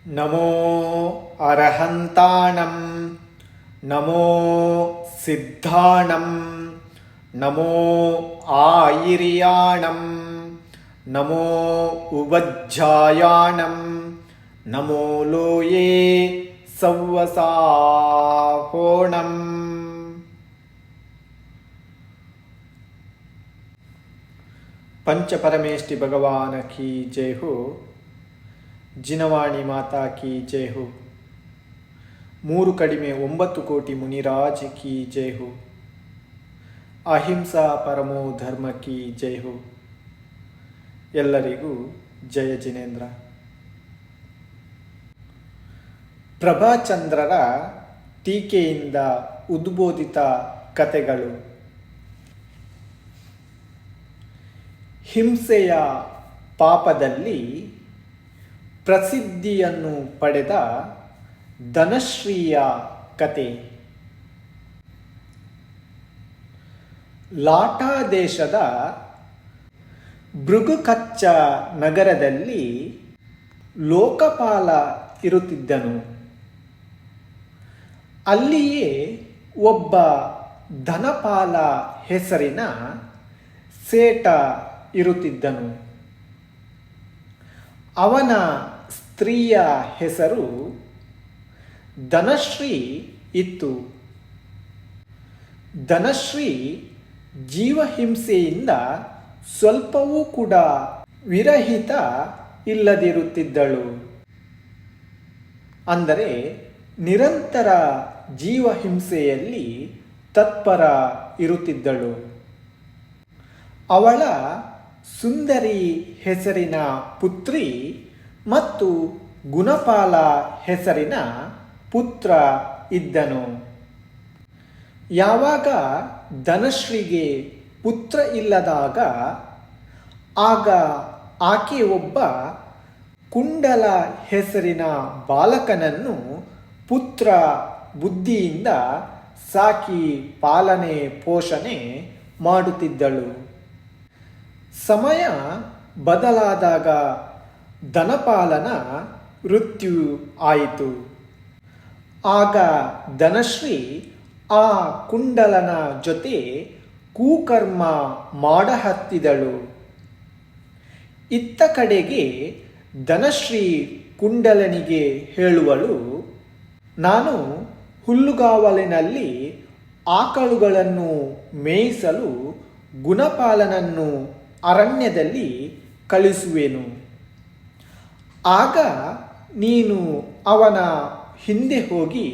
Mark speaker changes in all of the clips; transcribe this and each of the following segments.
Speaker 1: ನಮೋ ಅರಹಂತಾಣಂ ನಮೋ ಸಿದ್ಧಾಣಂ ನಮೋ ಆಯಿರ್ಯಾಣಂ ನಮೋ ಉವಜ್ಜಾಯಾಣಂ ನಮೋ ಲೋಯೇ ಸವ್ವಸಾಹೋಣಂ. पंचपरमेष्टि भगवान की जय हो. जिनवाणी माता की जय हो. 3 कडिमे 9 कोटि मुनिराज की जय हो. अहिंसा परमो धर्म की जय हो. ಎಲ್ಲರಿಗೂ ಜಯ ಜಿನೇಂದ್ರ. ಪ್ರಭಾಚಂದ್ರರ ಟೀಕೆಯಿಂದ ಉದ್ಬೋಧಿತ ಕಥೆಗಳು. ಹಿಂಸೆಯ ಪಾಪದಲ್ಲಿ ಪ್ರಸಿದ್ಧಿಯನ್ನು ಪಡೆದ ಧನಶ್ರೀಯ ಕತೆ. ಲಾಟಾ ದೇಶದ ಭೃಗುಕಚ್ಚ ನಗರದಲ್ಲಿ ಲೋಕಪಾಲ ಇರುತ್ತಿದ್ದನು. ಅಲ್ಲಿಯೇ ಒಬ್ಬ ಧನಪಾಲ ಹೆಸರಿನ ಸೇಟ ಇರುತ್ತಿದ್ದನು. ಅವನ ಸ್ತ್ರೀಯ ಹೆಸರು ಧನಶ್ರೀ ಇತ್ತು. ಧನಶ್ರೀ ಜೀವಹಿಂಸೆಯಿಂದ ಸ್ವಲ್ಪವೂ ಕೂಡ ವಿರಹಿತ ಇಲ್ಲದಿರುತ್ತಿದ್ದಳು. ಅಂದರೆ ನಿರಂತರ ಜೀವಹಿಂಸೆಯಲ್ಲಿ ತತ್ಪರ ಇರುತ್ತಿದ್ದಳು. ಅವಳ ಸುಂದರಿ ಹೆಸರಿನ ಪುತ್ರಿ ಮತ್ತು ಗುಣಪಾಲ ಹೆಸರಿನ ಪುತ್ರ ಇದ್ದನು. ಯಾವಾಗ ಧನಶ್ರೀಗೆ ಪುತ್ರ ಇಲ್ಲದಾಗ ಆಗ ಆಕೆ ಒಬ್ಬ ಕುಂಡಲ ಹೆಸರಿನ ಬಾಲಕನನ್ನು ಪುತ್ರ ಬುದ್ಧಿಯಿಂದ ಸಾಕಿ ಪಾಲನೆ ಪೋಷಣೆ ಮಾಡುತ್ತಿದ್ದಳು. ಸಮಯ ಬದಲಾದಾಗ ಧನಪಾಲನ ಮೃತ್ಯು ಆಯಿತು. ಆಗ ಧನಶ್ರೀ ಆ ಕುಂಡಲನ ಜೊತೆ ಕುಕರ್ಮ ಮಾಡಹತ್ತಿದಳು. ಇತ್ತ ಕಡೆಗೆ ಧನಶ್ರೀ ಕುಂಡಲನಿಗೆ ಹೇಳುವಳು, ನಾನು ಹುಲ್ಲುಗಾವಲಿನಲ್ಲಿ ಆಕಳುಗಳನ್ನು ಮೇಯಿಸಲು ಗುಣಪಾಲನನ್ನು ಅರಣ್ಯದಲ್ಲಿ ಕಳಿಸುವೆನು. ಆಗ ನೀನು ಅವನ ಹಿಂದೆ ಹೋಗಿ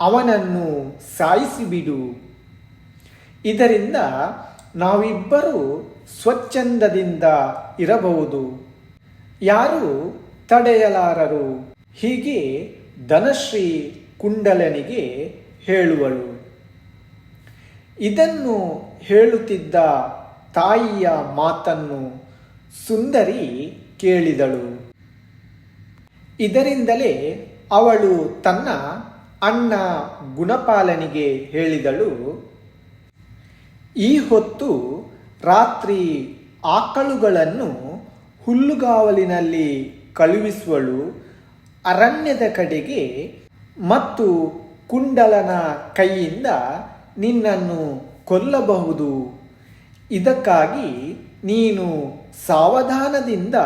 Speaker 1: ಅವನನ್ನು ಸಾಯಿಸಿಬಿಡು. ಇದರಿಂದ ನಾವಿಬ್ಬರೂ ಸ್ವಚ್ಛಂದದಿಂದ ಇರಬಹುದು, ಯಾರು ತಡೆಯಲಾರರು. ಹೀಗೆ ಧನಶ್ರೀ ಕುಂಡಲನಿಗೆ ಹೇಳುವಳು. ಇದನ್ನು ಹೇಳುತ್ತಿದ್ದ ತಾಯಿಯ ಮಾತನ್ನು ಸುಂದರಿ ಕೇಳಿದಳು. ಇದರಿಂದಲೇ ಅವಳು ತನ್ನ ಅಣ್ಣ ಗುಣಪಾಲನಿಗೆ ಹೇಳಿದಳು, ಈ ಹೊತ್ತು ರಾತ್ರಿ ಆಕಳುಗಳನ್ನು ಹುಲ್ಲುಗಾವಲಿನಲ್ಲಿ ಕಳುಹಿಸುವಳು ಅರಣ್ಯದ ಕಡೆಗೆ ಮತ್ತು ಕುಂಡಲನ ಕೈಯಿಂದ ನಿನ್ನನ್ನು ಕೊಲ್ಲಬಹುದು. ಇದಕ್ಕಾಗಿ ನೀನು ಸಾವಧಾನದಿಂದ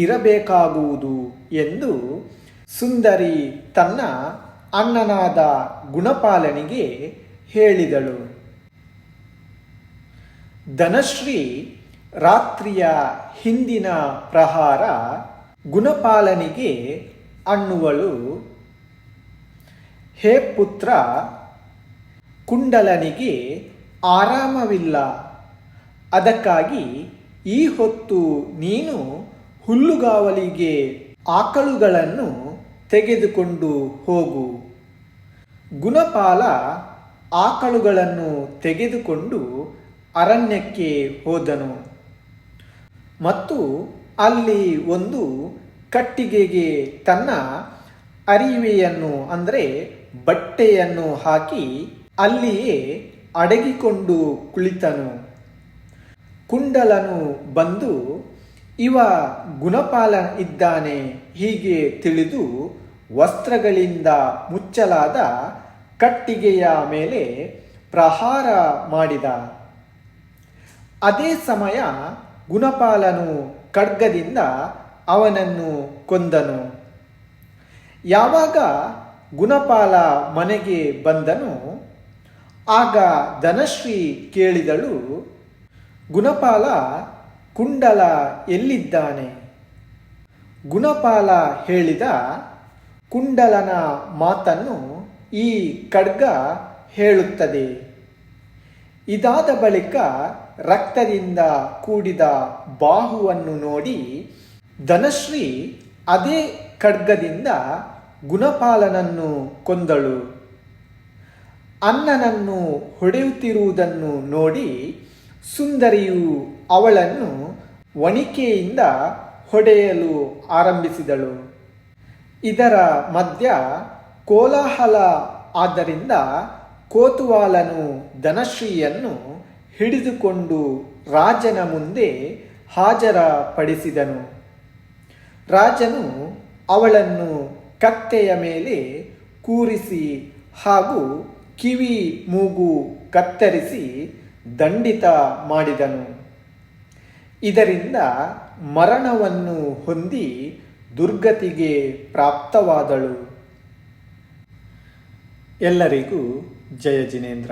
Speaker 1: ಇರಬೇಕಾಗುವುದು ಎಂದು ಸುಂದರಿ ತನ್ನ ಅಣ್ಣನಾದ ಗುಣಪಾಲನಿಗೆ ಹೇಳಿದಳು. ಧನಶ್ರೀ ರಾತ್ರಿಯ ಹಿಂದಿನ ಪ್ರಹಾರ ಗುಣಪಾಲನಿಗೆ ಅನ್ನುವಳು, ಹೇ ಪುತ್ರ, ಕುಂಡಲನಿಗೆ ಆರಾಮವಿಲ್ಲ. ಅದಕ್ಕಾಗಿ ಈ ಹೊತ್ತು ನೀನು ಹುಲ್ಲುಗಾವಲಿಗೆ ಆಕಳುಗಳನ್ನು ತೆಗೆದುಕೊಂಡು ಹೋಗು. ಗುಣಪಾಲ ಆಕಳುಗಳನ್ನು ತೆಗೆದುಕೊಂಡು ಅರಣ್ಯಕ್ಕೆ ಹೋದನು ಮತ್ತು ಅಲ್ಲಿ ಒಂದು ಕಟ್ಟಿಗೆಗೆ ತನ್ನ ಅರಿವೆಯನ್ನು ಅಂದರೆ ಬಟ್ಟೆಯನ್ನು ಹಾಕಿ ಅಲ್ಲಿಯೇ ಅಡಗಿಕೊಂಡು ಕುಳಿತನು. ಕುಂಡಲನು ಬಂದು ಇವ ಗುಣಪಾಲ ಇದ್ದಾನೆ ಹೀಗೆ ತಿಳಿದು ವಸ್ತ್ರಗಳಿಂದ ಮುಚ್ಚಲಾದ ಕಟ್ಟಿಗೆಯ ಮೇಲೆ ಪ್ರಹಾರ ಮಾಡಿದ. ಅದೇ ಸಮಯ ಗುಣಪಾಲನು ಖಡ್ಗದಿಂದ ಅವನನ್ನು ಕೊಂದನು. ಯಾವಾಗ ಗುಣಪಾಲ ಮನೆಗೆ ಬಂದನು, ಆಗ ಧನಶ್ರೀ ಕೇಳಿದಳು, ಗುಣಪಾಲ ಕುಂಡಲ ಎಲ್ಲಿದ್ದಾನೆ? ಗುಣಪಾಲ ಹೇಳಿದ, ಕುಂಡಲನ ಮಾತನ್ನು ಈ ಖಡ್ಗ ಹೇಳುತ್ತದೆ. ಇದಾದ ಬಳಿಕ ರಕ್ತದಿಂದ ಕೂಡಿದ ಬಾಹುವನ್ನು ನೋಡಿ ಧನಶ್ರೀ ಅದೇ ಖಡ್ಗದಿಂದ ಗುಣಪಾಲನನ್ನು ಕೊಂದಳು. ಅಣ್ಣನನ್ನು ಹೊಡೆಯುತ್ತಿರುವುದನ್ನು ನೋಡಿ ಸುಂದರಿಯು ಅವಳನ್ನು ವಣಿಕೆಯಿಂದ ಹೊಡೆಯಲು ಆರಂಭಿಸಿದಳು. ಇದರ ಮಧ್ಯ ಕೋಲಾಹಲ ಆದ್ದರಿಂದ ಕೋತುವಾಲನು ಧನಶ್ರೀಯನ್ನು ಹಿಡಿದುಕೊಂಡು ರಾಜನ ಮುಂದೆ ಹಾಜರಪಡಿಸಿದನು. ರಾಜನು ಅವಳನ್ನು ಕತ್ತೆಯ ಮೇಲೆ ಕೂರಿಸಿ ಹಾಗೂ ಕಿವಿ ಮೂಗು ಕತ್ತರಿಸಿ ದಂಡಿತ ಮಾಡಿದನು. ಇದರಿಂದ ಮರಣವನ್ನು ಹೊಂದಿ ದುರ್ಗತಿಗೆ ಪ್ರಾಪ್ತವಾದಳು. ಎಲ್ಲರಿಗೂ ಜಯ ಜಿನೇಂದ್ರ.